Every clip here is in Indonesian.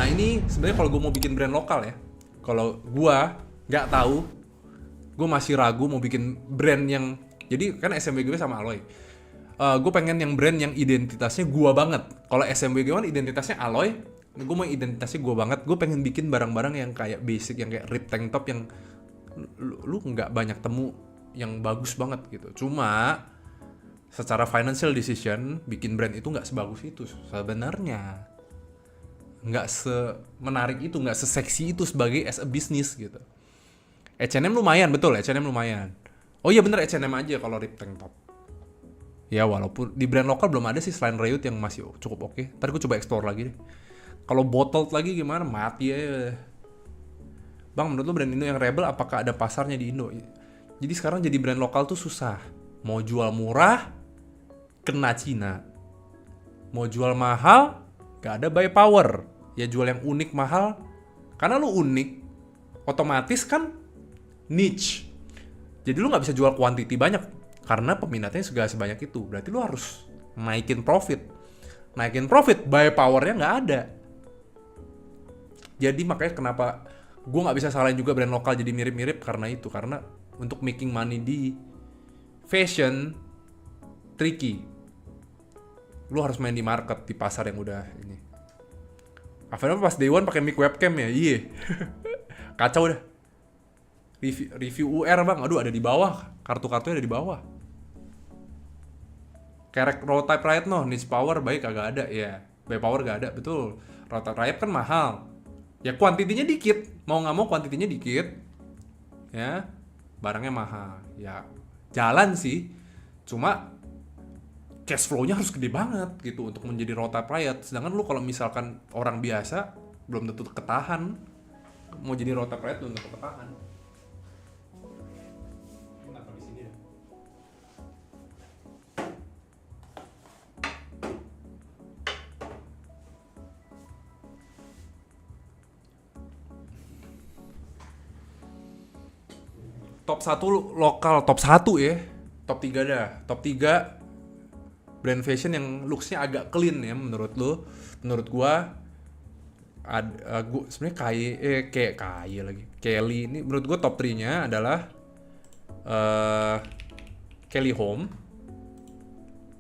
Nah ini sebenarnya kalau gue mau bikin brand lokal ya, kalau gue nggak tahu, gue masih ragu mau bikin brand yang, jadi kan SMB gue sama Aloy. Gue pengen yang brand yang identitasnya gue banget. Kalau SMB gue kan identitasnya Aloy, gue mau identitasnya gue banget. Gue pengen bikin barang-barang yang kayak basic, yang kayak rip tank top yang lu nggak banyak temu, yang bagus banget gitu. Cuma secara financial decision bikin brand itu nggak sebagus itu sebenarnya, nggak semenarik itu, nggak seseksi itu sebagai as a business gitu. H&M lumayan, betul, H&M lumayan. Oh iya bener, H&M aja kalau rip tank top. Ya walaupun di brand lokal belum ada sih selain Reut yang masih cukup oke. Ntar gue coba explore lagi deh. Kalau bottled lagi gimana? Mati aja. Bang, menurut lo brand Indo yang Rebel apakah ada pasarnya di Indo? Jadi sekarang jadi brand lokal tuh susah. Mau jual murah, kena Cina. Mau jual mahal, gak ada buy power. Ya jual yang unik mahal. Karena lu unik, otomatis kan niche. Jadi lu gak bisa jual quantity banyak. Karena peminatnya segala sebanyak itu. Berarti lu harus naikin profit. Naikin profit, buy powernya gak ada. Jadi makanya kenapa gue gak bisa salahin juga brand lokal jadi mirip-mirip karena itu. Karena untuk making money di fashion tricky. Lu harus main di market, di pasar yang udah ini. Akhirnya pas day one pakai mic webcam ya, iya. Kacau dah. Review UR bang, aduh ada di bawah. Kartu-kartunya ada di bawah. Kayak Raw Type Riot noh, niche power baik kagak ada ya. Buy power gak ada, betul. Raw Type Riot kan mahal. Ya kuantitinya dikit, mau nggak mau kuantitinya dikit. Ya, barangnya mahal. Ya, jalan sih. Cuma cash flow-nya harus gede banget gitu untuk menjadi Raw Type Riot. Sedangkan lu kalau misalkan orang biasa belum tentu ketahan. Mau jadi Raw Type Riot belum tentu ketahan. Top 1 lokal, top 1 ya. Top 3 dah. Top 3 brand fashion yang looks-nya agak clean ya menurut lu. Menurut gua gua sebenarnya kayak kaya lagi. Kelly ini menurut gua top 3-nya adalah Kelly Home.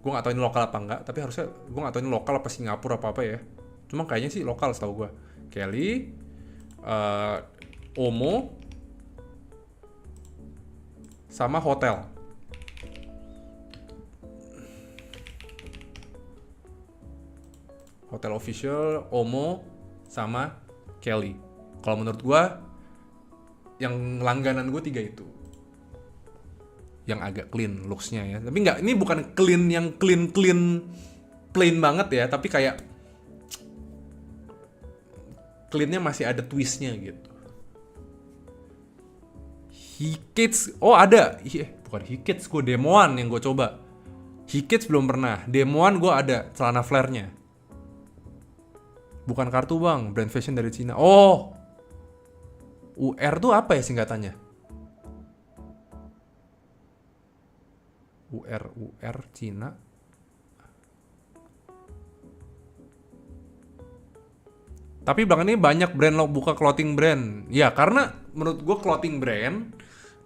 Gua nggak tahu ini lokal apa enggak, tapi harusnya gua nggak tahu ini lokal apa Singapura apa ya. Cuma kayaknya sih lokal setahu gua. Kelly, Omo, sama Hotel. Hotel Official, Omo, sama Kelly. Kalau menurut gua yang langganan gue 3 itu. Yang agak clean looks-nya ya. Tapi nggak, ini bukan clean yang clean plain banget ya, tapi kayak clean-nya masih ada twist-nya gitu. Hikits, oh ada, bukan Hikits, gue demoan yang gue coba. Hikits belum pernah, demoan gue ada celana flare-nya. Bukan kartu bang, brand fashion dari Cina. Oh, UR tuh apa ya singkatannya? UR Cina. Tapi belakangan ini banyak brand lo buka clothing brand. Ya karena menurut gue clothing brand,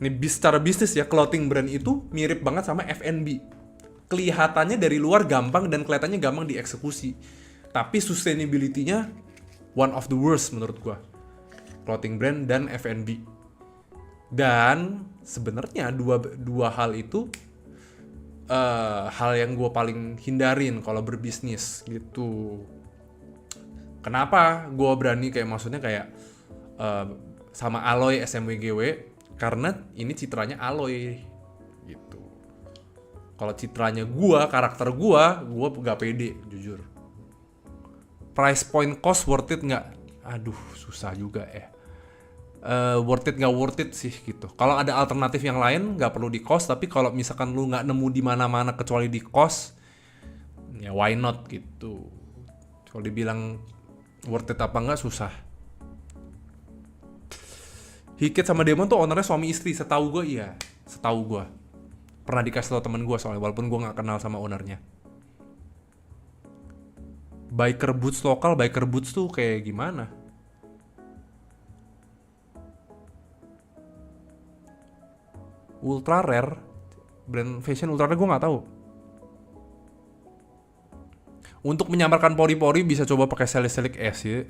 ini secara bisnis ya, clothing brand itu mirip banget sama F&B. Kelihatannya dari luar gampang dan kelihatannya gampang dieksekusi. Tapi sustainability-nya one of the worst menurut gue. Clothing brand dan F&B. Dan sebenarnya dua hal itu hal yang gue paling hindarin kalau berbisnis gitu. Kenapa gue berani kayak maksudnya kayak sama Aloy SMWGW, karena ini citranya Aloy gitu. Kalau citranya gue, karakter gue gak pede jujur. Price point cost worth it nggak? Aduh susah juga ya. Worth it nggak worth it sih gitu. Kalau ada alternatif yang lain nggak perlu di cost, tapi kalau misalkan lu nggak nemu di mana-mana kecuali di cost, ya why not gitu. Kalau dibilang worth it apa nggak susah. Hikit sama Demon tuh ownernya suami istri, setahu gue iya, setahu gue. Pernah dikasih tau temen gue soalnya, walaupun gue nggak kenal sama ownernya. Biker boots lokal, biker boots tuh kayak gimana? Ultra rare, brand fashion ultra rare gue nggak tahu. Untuk menyamarkan pori-pori bisa coba pakai salicylic acid,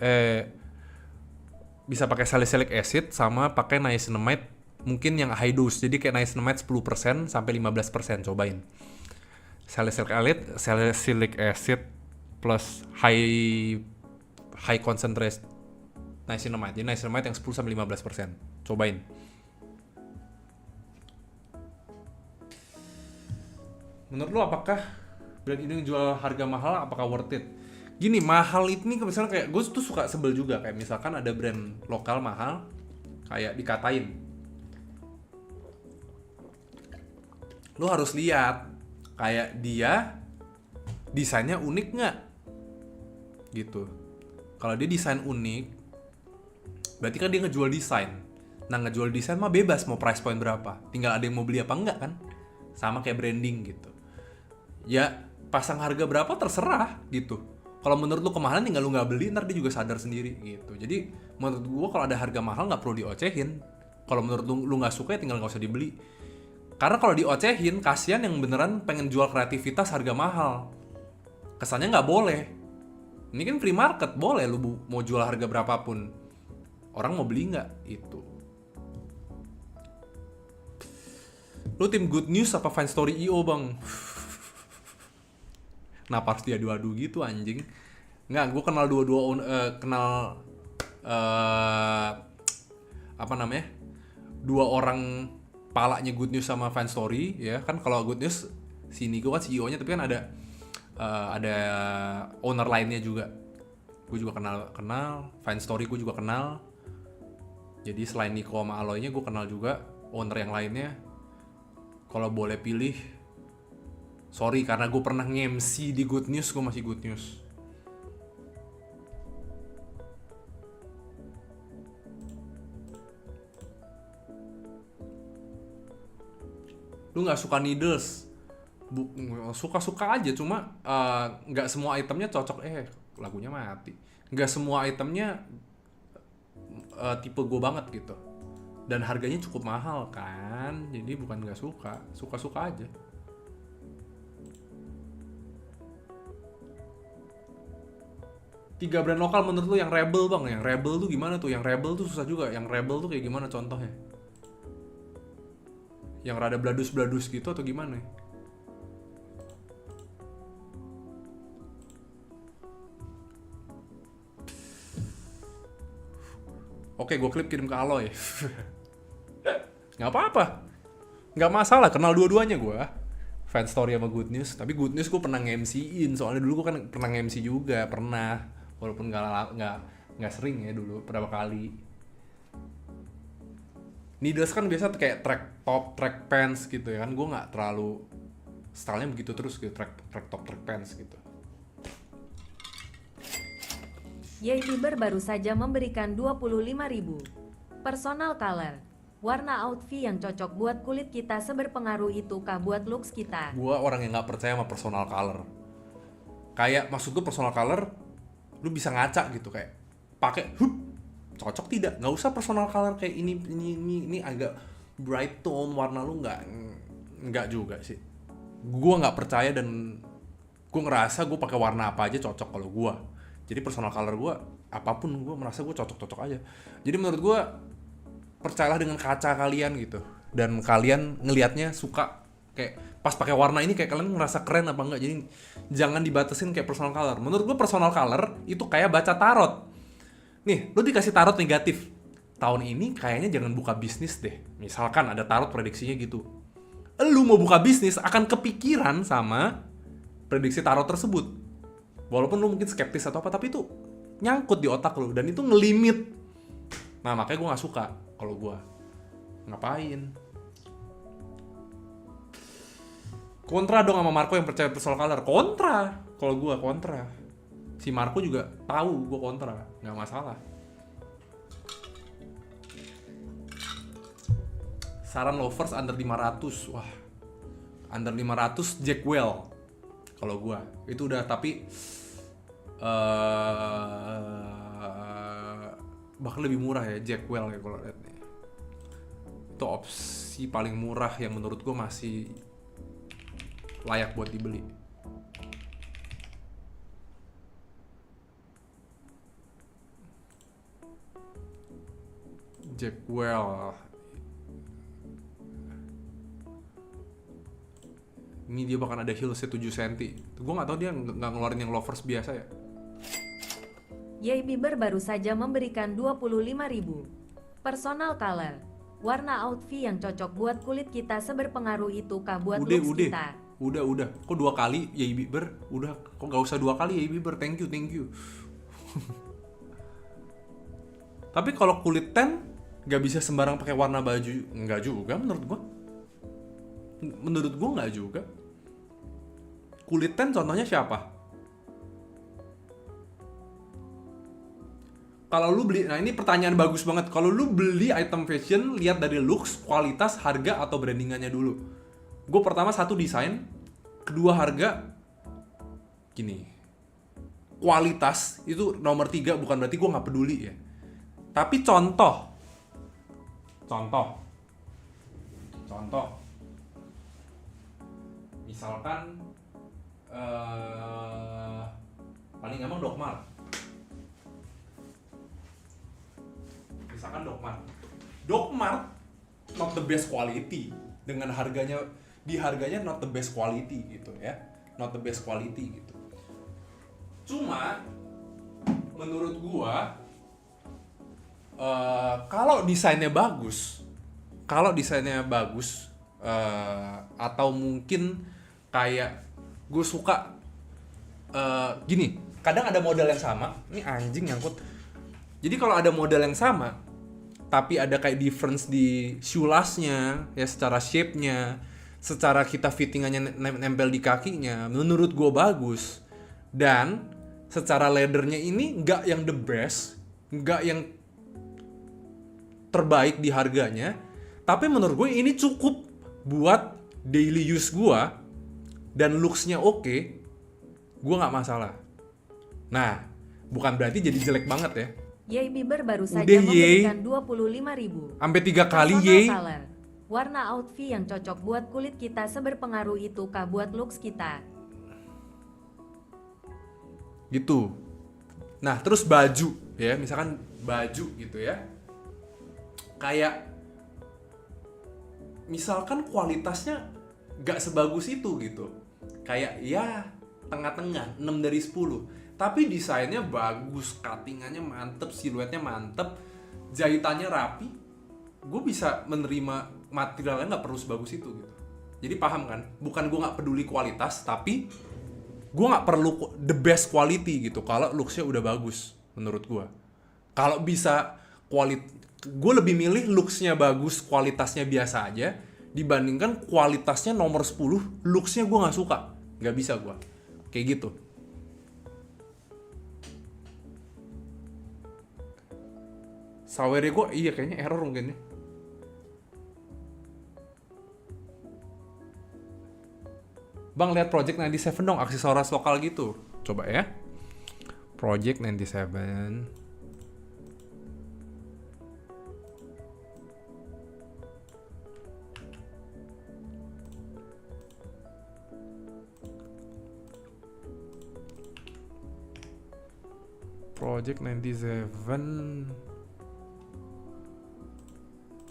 bisa pakai salicylic acid sama pakai niacinamide, mungkin yang high dose. Jadi kayak niacinamide 10% sampai 15%, cobain. Salicylic acid plus high concentrate niacinamide. Jadi niacinamide yang 10 sampai 15%. Cobain. Menurut lo apakah brand ini jual harga mahal, apakah worth it? Gini, mahal ini misalnya kayak gue tuh suka sebel juga, kayak misalkan ada brand lokal mahal kayak dikatain. Lo harus lihat kayak dia desainnya unik nggak gitu. Kalau dia desain unik, berarti kan dia ngejual desain. Nah, ngejual desain mah bebas mau price point berapa, tinggal ada yang mau beli apa enggak kan. Sama kayak branding gitu. Ya pasang harga berapa terserah gitu. Kalau menurut lu kemahalan tinggal lu nggak beli, ntar dia juga sadar sendiri gitu. Jadi menurut gua kalau ada harga mahal nggak perlu diocehin. Kalau menurut lu nggak suka ya tinggal nggak usah dibeli. Karena kalau diocehin, kasihan yang beneran pengen jual kreativitas harga mahal. Kesannya nggak boleh. Ini kan free market, boleh lu mau jual harga berapapun. Orang mau beli nggak itu. Lu tim Good News apa Fine Story IO bang? Kenapa harus diadu-adu gitu anjing? Nggak, gue kenal dua orang palanya Good News sama Fine Story ya kan. Kalau Good News si Nico kan CEO-nya, tapi kan ada owner lainnya juga. Gue juga kenal Fine Story, gue juga kenal. Jadi selain Nico sama Aloy-nya, gue kenal juga owner yang lainnya. Kalau boleh pilih, sorry karena gue pernah nge-MC di Good News, gue masih Good News. Lu nggak suka needles? Suka-suka aja, cuma nggak semua itemnya cocok. Lagunya mati. Nggak semua itemnya tipe gue banget gitu. Dan harganya cukup mahal kan, jadi bukan nggak suka, suka-suka aja. Tiga brand lokal menurut lu yang rebel bang, yang rebel tuh gimana tuh? Yang rebel tuh susah juga, yang rebel tuh kayak gimana contohnya? Yang rada bladus-bladus gitu atau gimana? Oke, gue klip kirim ke Aloy. Nggak apa-apa, nggak masalah, kenal dua-duanya gue. Fan Story sama Good News, tapi Good News gue pernah nge-MC-in, soalnya dulu gue kan pernah nge-MC juga, pernah, walaupun nggak sering ya dulu, berapa kali. Needles kan biasa kayak track top, track pants gitu ya kan, gue nggak terlalu stylenya begitu terus gitu, track top, track pants gitu. Yaiber baru saja memberikan 25.000. Personal color. Warna outfit yang cocok buat kulit kita seberpengaruh itukah buat looks kita? Gua orang yang nggak percaya sama personal color. Kayak maksud gue personal color, lu bisa ngaca gitu kayak pakai cocok tidak? Nggak usah personal color kayak ini agak bright tone warna lu nggak juga sih. Gua nggak percaya dan gue ngerasa gue pakai warna apa aja cocok kalau gua. Jadi personal color gue apapun gue merasa gue cocok aja. Jadi menurut gue percayalah dengan kaca kalian gitu, dan kalian ngelihatnya suka kayak pas pakai warna ini kayak kalian ngerasa keren apa enggak. Jadi jangan dibatasin kayak personal color. Menurut gue personal color itu kayak baca tarot. Nih, lu dikasih tarot negatif. Tahun ini kayaknya jangan buka bisnis deh. Misalkan ada tarot prediksinya gitu. Lu mau buka bisnis akan kepikiran sama prediksi tarot tersebut. Walaupun lu mungkin skeptis atau apa, tapi itu nyangkut di otak lu dan itu ngelimit. Nah, makanya gue gak suka. Kalau gue ngapain? Kontra dong sama Marco yang percaya personal color. Kontra. Kalau gue kontra. Si Marco juga tahu gue kontra. Gak masalah. Saran lovers under 500. Wah, under 500 Jackwell. Kalau gue itu udah, tapi Bahkan lebih murah ya, Jackwell ya kalau lihat nih. Itu opsi paling murah yang menurut gue masih layak buat dibeli. Jackwell. Ini dia bahkan ada heelsnya 7 cm. Gue nggak tahu dia nggak ngeluarin yang loafers biasa ya. Yay Bieber baru saja memberikan 25.000. Personal color. Warna outfit yang cocok buat kulit kita seberpengaruh itukah buat looks kita? Udah. Kok 2 kali Yay Bieber? Udah, kok gak usah 2 kali Yay Bieber? Thank you. Tapi kalau kulit tan gak bisa sembarang pakai warna baju. Enggak juga menurut gua. Menurut gua enggak juga. Kulit tan contohnya siapa? Kalau lu beli, nah ini pertanyaan bagus banget. Kalau lu beli item fashion, lihat dari looks, kualitas, harga, atau brandingannya dulu. Gue pertama satu desain, kedua harga. Gini, kualitas itu nomor 3, bukan berarti gue nggak peduli ya. Tapi contoh. Misalkan, paling gampang Dokmart. Misalkan Dokmart not the best quality, dengan harganya not the best quality gitu ya, not the best quality gitu. Cuma menurut gua kalau desainnya bagus atau mungkin kayak gue suka gini, kadang ada model yang sama, ini anjing nyangkut. Jadi kalau ada model yang sama tapi ada kayak difference di shoeless-nya ya, secara shape-nya, secara kita fittingannya nempel di kakinya, menurut gue bagus. Dan secara leather-nya ini nggak yang the best, nggak yang terbaik di harganya, tapi menurut gue ini cukup buat daily use gue dan looks-nya oke, gue nggak masalah. Nah, bukan berarti jadi jelek banget ya. Yay Bieber baru saja Udah, memberikan 25.000. Sampai 3 kali Personal Yay. color. Warna outfit yang cocok buat kulit kita seberpengaruh itukah buat looks kita? Gitu. Nah, terus baju ya, misalkan baju gitu ya. Kayak misalkan kualitasnya gak sebagus itu gitu. Kayak ya tengah-tengah, 6 dari 10. Tapi desainnya bagus, cuttingannya mantep, siluetnya mantep, jahitannya rapi. Gue bisa menerima materialnya gak perlu sebagus itu gitu. Jadi paham kan? Bukan gue gak peduli kualitas, tapi gue gak perlu the best quality gitu kalau looksnya udah bagus menurut gue. Kalau bisa gue lebih milih looksnya bagus, kualitasnya biasa aja dibandingkan kualitasnya nomor 10, looksnya gue gak suka. Gak bisa gue kayak gitu. Sawernya gue, iya kayaknya error mungkin ya. Bang, lihat Project 97 dong, aksesoris lokal gitu. Coba ya. Project 97. Project 97.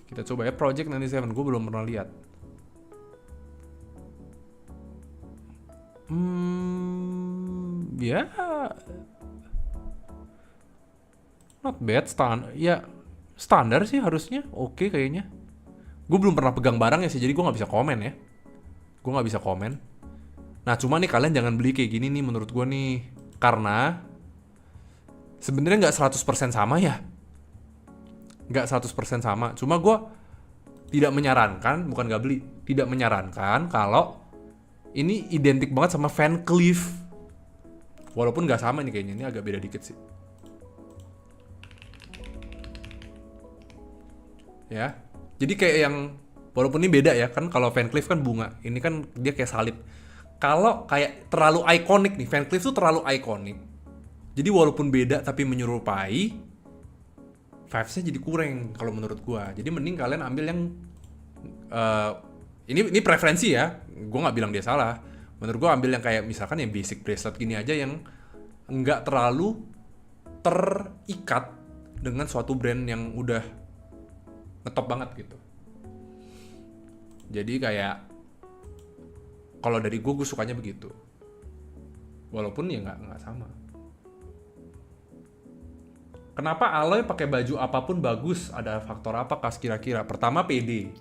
Kita coba ya Project 97, gue belum pernah lihat. Ya, not bad, standar sih harusnya, oke kayaknya. Gue belum pernah pegang barangnya sih, jadi gue nggak bisa komen ya. Nah, cuma nih kalian jangan beli kayak gini nih menurut gue nih, karena sebenarnya nggak 100% sama ya. Nggak 100% sama. Cuma gue tidak menyarankan, bukan nggak beli, tidak menyarankan kalau ini identik banget sama Van Cleef. Walaupun nggak sama nih kayaknya, ini agak beda dikit sih. Ya, jadi kayak yang, walaupun ini beda ya, kan kalau Van Cleef kan bunga, ini kan dia kayak salib. Kalau kayak terlalu ikonik nih, Van Cleef tuh terlalu ikonik. Jadi walaupun beda tapi menyerupai, vibes-nya jadi kurang kalau menurut gua. Jadi mending kalian ambil yang ini preferensi ya. Gua nggak bilang dia salah. Menurut gua ambil yang kayak misalkan yang basic bracelet gini aja yang nggak terlalu terikat dengan suatu brand yang udah ngetop banget gitu. Jadi kayak kalau dari gue sukanya begitu. Walaupun ya nggak sama. Kenapa Aloy pakai baju apapun bagus? Ada faktor apa Kas kira-kira? Pertama PD.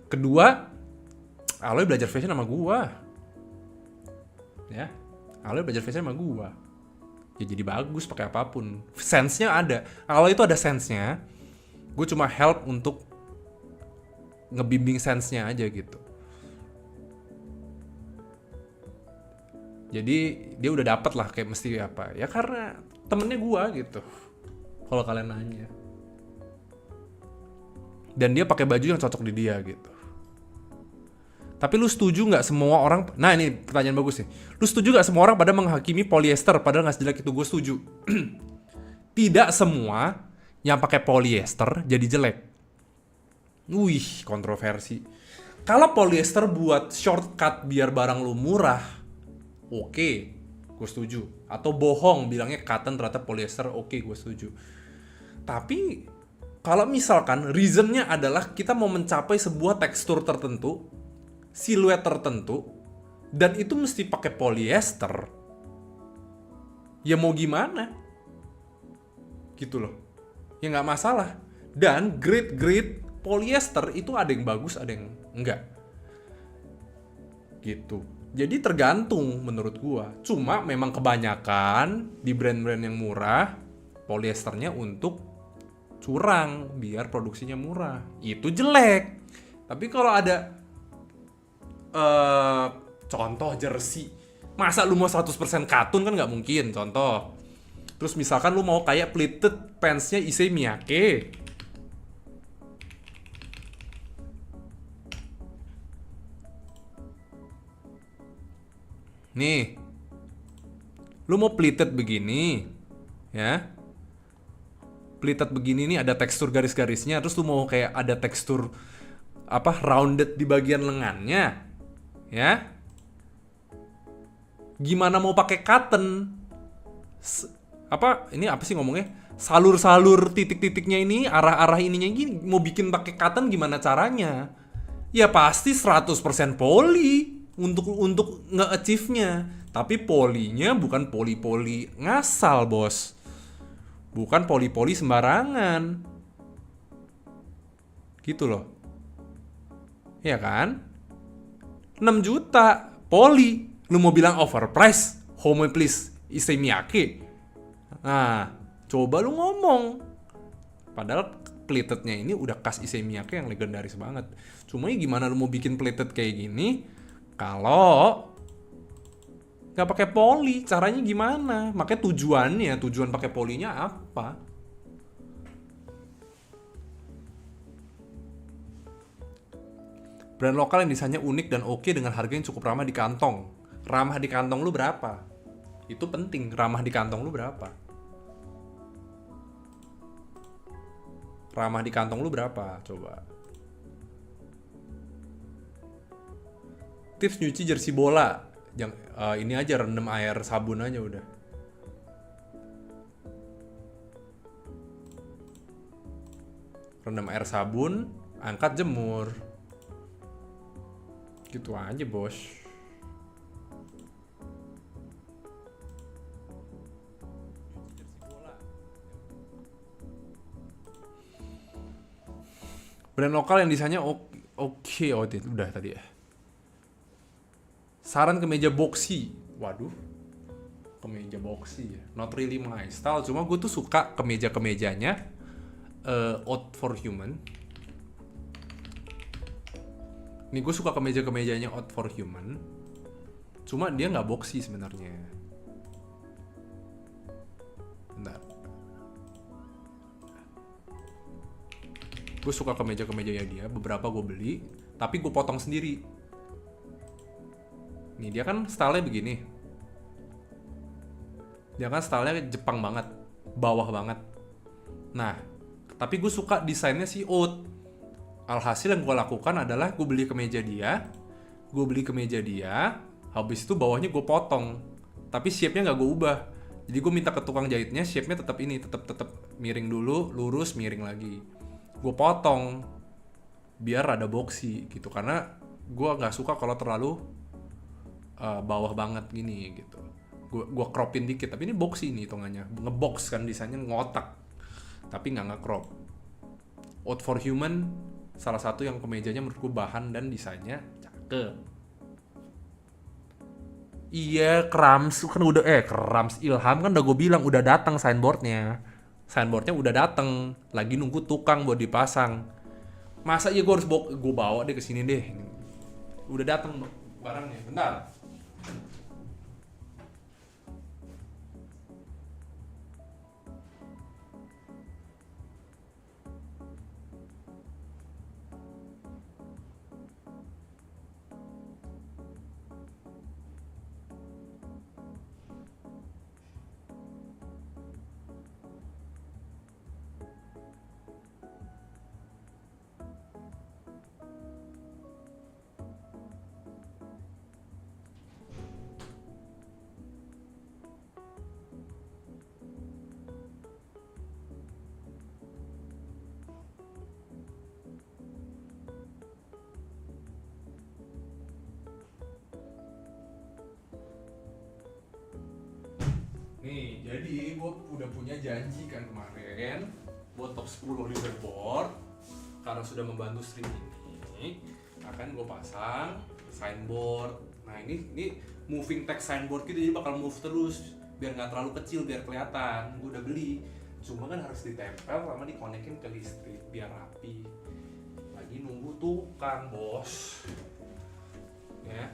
Kedua, Aloy belajar fashion sama gua. Ya. Aloy belajar fashion sama gua. Ya jadi bagus pakai apapun. Sense-nya ada. Aloy itu ada sense-nya. Gue cuma help untuk ngebimbing sense-nya aja gitu. Jadi dia udah dapet lah kayak mesti apa. Ya karena temennya gua gitu. Kalau kalian nanya. Dan dia pakai baju yang cocok di dia gitu. Tapi lu setuju nggak semua orang? Nah ini pertanyaan bagus nih. Lu setuju nggak semua orang pada menghakimi polyester padahal nggak sejelek itu? Gue setuju. Tidak semua yang pakai polyester jadi jelek. Wih, kontroversi. Kalau polyester buat shortcut biar barang lu murah, oke, gue setuju. Atau bohong bilangnya cotton ternyata polyester, oke, gue setuju. Tapi kalau misalkan reasonnya adalah kita mau mencapai sebuah tekstur tertentu, siluet tertentu, dan itu mesti pakai polyester, ya mau gimana? Gitu loh. Ya nggak masalah. Dan grade polyester itu ada yang bagus, ada yang enggak. Gitu. Jadi tergantung menurut gua. Cuma memang kebanyakan di brand-brand yang murah, polyesternya untuk curang biar produksinya murah. Itu jelek. Tapi kalau ada contoh jersey, masa lu mau 100% katun kan nggak mungkin, contoh. Terus misalkan lu mau kayak pleated pants-nya Issey Miyake. Nih, lu mau pleated begini, ya. Pleated begini nih ada tekstur garis-garisnya, terus lu mau kayak ada tekstur apa rounded di bagian lengannya, ya. Gimana mau pakai cotton? Ini apa sih ngomongnya? Salur-salur titik-titiknya ini, arah-arah ininya gini, mau bikin pakai cotton gimana caranya? Ya pasti 100% poli untuk nge-achieve-nya. Tapi polinya bukan poli-poli ngasal, bos. Bukan poli-poli sembarangan. Gitu loh. Ya kan? 6 juta poli. Lu mau bilang overprice? Home please, Issey Miyake. Nah, coba lu ngomong. Padahal pleatednya ini udah khas Issey Miyake yang legendaris banget. Cuma ya gimana lu mau bikin pleated kayak gini kalau nggak pakai poli? Caranya gimana? Makanya tujuan pakai polinya apa? Brand lokal yang desainnya unik dan oke dengan harga yang cukup ramah di kantong. Ramah di kantong lu berapa? Itu penting, ramah di kantong lu berapa? Ramah di kantong lu berapa? Coba. Tips nyuci jersey bola. Ini aja rendam air sabun aja udah. Rendam air sabun, angkat jemur. Gitu aja, bos. Brand lokal yang desainnya oke. Oh, udah tadi ya. Saran kemeja boxy. Waduh. Kemeja boxy ya. Not really my style. Cuma gue tuh suka kemeja-kemejanya Out for Human. Nih gue suka kemeja-kemejanya Out for Human. Cuma dia nggak boxy sebenarnya. Bentar. Gue suka kemeja-kemejanya dia. Beberapa gue beli. Tapi gue potong sendiri. Nih dia kan style-nya begini. Dia kan stylenya Jepang banget, bawah banget. Nah, tapi gue suka desainnya si Oat. Alhasil yang gue lakukan adalah gue beli kemeja dia, habis itu bawahnya gue potong, tapi shape-nya nggak gue ubah. Jadi gue minta ke tukang jahitnya shape-nya tetap ini, tetap miring dulu, lurus, miring lagi. Gue potong biar ada boxy gitu, karena gue nggak suka kalau terlalu bawah banget gini gitu. Gue cropin dikit, tapi ini boxy nih hitungannya, ngebox kan desainnya ngotak, tapi nggak nge-crop. Out for Human salah satu yang kemejanya menurut gue bahan dan desainnya cakep. Iya, Krams kan udah Krams Ilham kan udah gue bilang udah datang signboardnya udah datang, lagi nunggu tukang buat dipasang. Masa iya gue harus gue bawa deh ke sini deh, udah datang barangnya. Bentar. Nih, jadi gue udah punya janji kan kemarin buat top 10 leaderboard. Karena sudah membantu stream ini, akan gue pasang signboard. Nah ini moving text signboard gitu, jadi bakal move terus biar nggak terlalu kecil, biar kelihatan. Gue udah beli, cuma kan harus ditempel sama dikonekin ke listrik biar rapi. Lagi nunggu tukang, bos. Ya,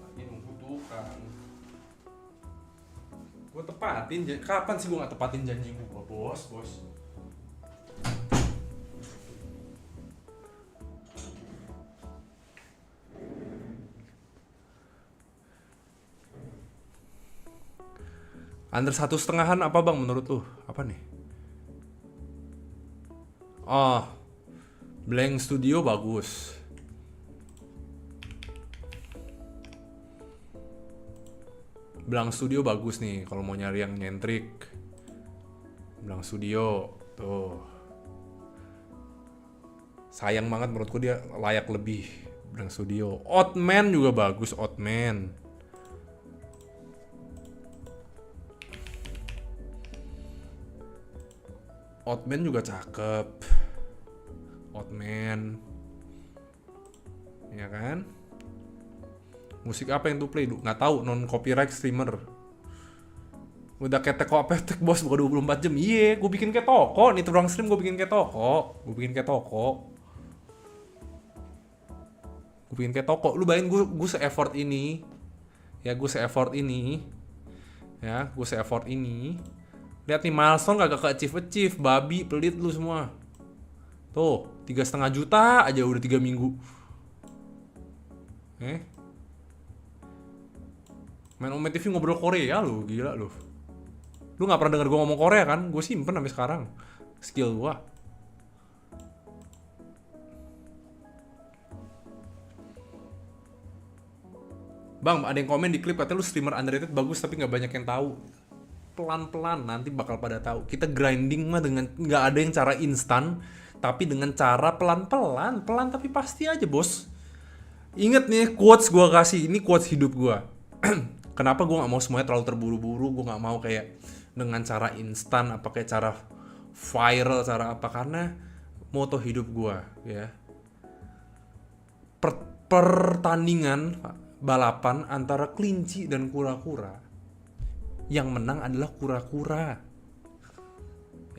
lagi nunggu tukang. Gue tepatin, kapan sih gue gak tepatin janji gue, bos. Under 1,5-an apa bang menurut lu? Apa nih? Oh, Blank Studio bagus. Blank Studio bagus nih kalau mau nyari yang nyentrik. Blank Studio tuh. Sayang banget menurutku dia layak lebih. Blank Studio. Oddman juga bagus, Oddman. Oddman juga cakep. Oddman. Ya kan? Musik apa yang tuh play? Nggak tahu, non copyright streamer. Udah kayak teko apetek bos, buka 24 jam. Iya, gue bikin kayak toko. Nih terang stream gue bikin kayak toko. Gue bikin kayak toko. Lu bayangin gue se-effort ini. Ya, gue se-effort ini. Lihat nih milestone kagak ke-achieve. Babi, pelit lu semua. Tuh, 3,5 juta aja udah 3 minggu. Main Ome TV ngobrol Korea lu, gila lu. Lu gak pernah denger gue ngomong Korea kan? Gue simpen sampai sekarang skill gue. Bang, ada yang komen di klip katanya lu streamer underrated bagus tapi gak banyak yang tahu. Pelan-pelan nanti bakal pada tahu. Kita grinding mah dengan gak ada yang cara instan, tapi dengan cara pelan-pelan. Pelan tapi pasti aja bos. Ingat nih quotes gue kasih, ini quotes hidup gue. Kenapa gue gak mau semuanya terlalu terburu-buru, gue gak mau kayak dengan cara instan, apa kayak cara viral, cara apa, karena moto hidup gue ya. Pertandingan balapan antara kelinci dan kura-kura, yang menang adalah kura-kura.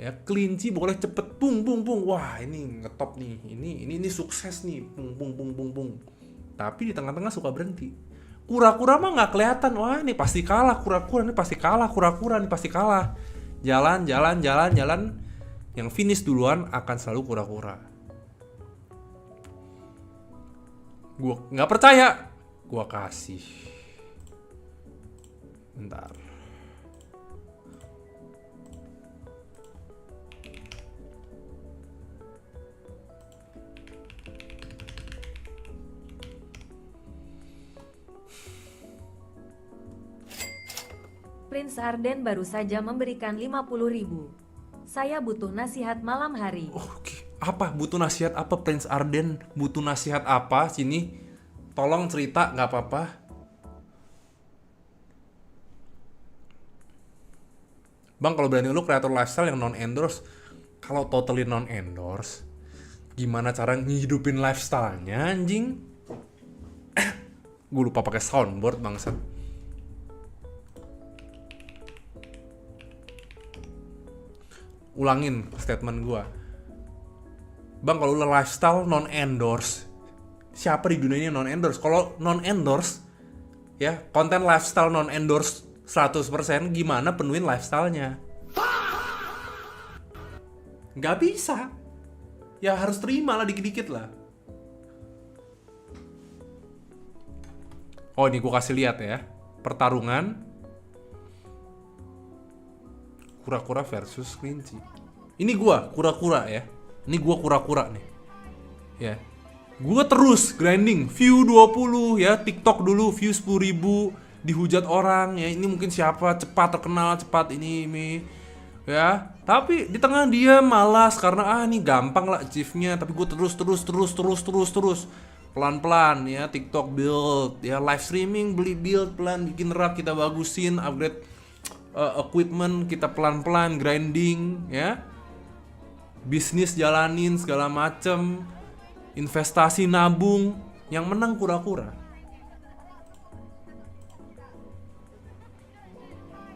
Ya, kelinci boleh cepet pung, wah ini ngetop nih, ini sukses nih, pung. Tapi di tengah-tengah suka berhenti. Kura-kura mah nggak kelihatan, wah ini pasti kalah kura-kura, ini pasti kalah. Jalan. Yang finish duluan akan selalu kura-kura. Gua nggak percaya, gua kasih. Bentar. Prince Arden baru saja memberikan 50.000. Saya butuh nasihat malam hari. Oke, apa? Butuh nasihat apa Prince Arden? Butuh nasihat apa? Sini, tolong cerita, nggak apa-apa. Bang, kalau berani lu kreator lifestyle yang non-endorse, kalau totally non-endorse, gimana cara ngehidupin lifestyle-nya anjing? Gue lupa pakai soundboard bangsat. Ulangin statement gue. Bang, kalau lu lifestyle non-endorse, siapa di dunia ini non-endorse? Kalau non-endorse, ya, konten lifestyle non-endorse 100%, gimana penuhin lifestyle-nya? Nggak bisa. Ya harus terima lah dikit-dikit lah. Oh, ini gue kasih lihat ya. Pertarungan kura-kura versus kelinci. Ini gua kura-kura ya. Ini gua kura-kura nih. Ya. Gua terus grinding, view 20 ya, TikTok dulu view 10.000, dihujat orang ya. Ini mungkin siapa cepat terkenal, cepat ini ya. Tapi di tengah dia malas karena ini gampang lah achieve-nya, tapi gua terus pelan-pelan ya, TikTok build ya, live streaming beli build pelan, bikin rak kita bagusin, upgrade equipment kita pelan-pelan grinding ya, bisnis jalanin segala macem, investasi nabung, yang menang kura-kura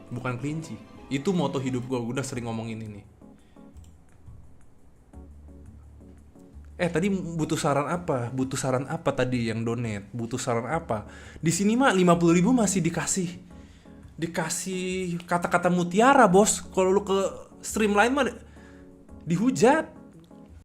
bukan kelinci. Itu moto hidup gue udah sering ngomongin ini. Tadi butuh saran apa? Butuh saran apa tadi yang donate? Butuh saran apa? Di sini mah 50.000 masih dikasih kata-kata mutiara, bos. Kalau lu ke stream lain mah dihujat.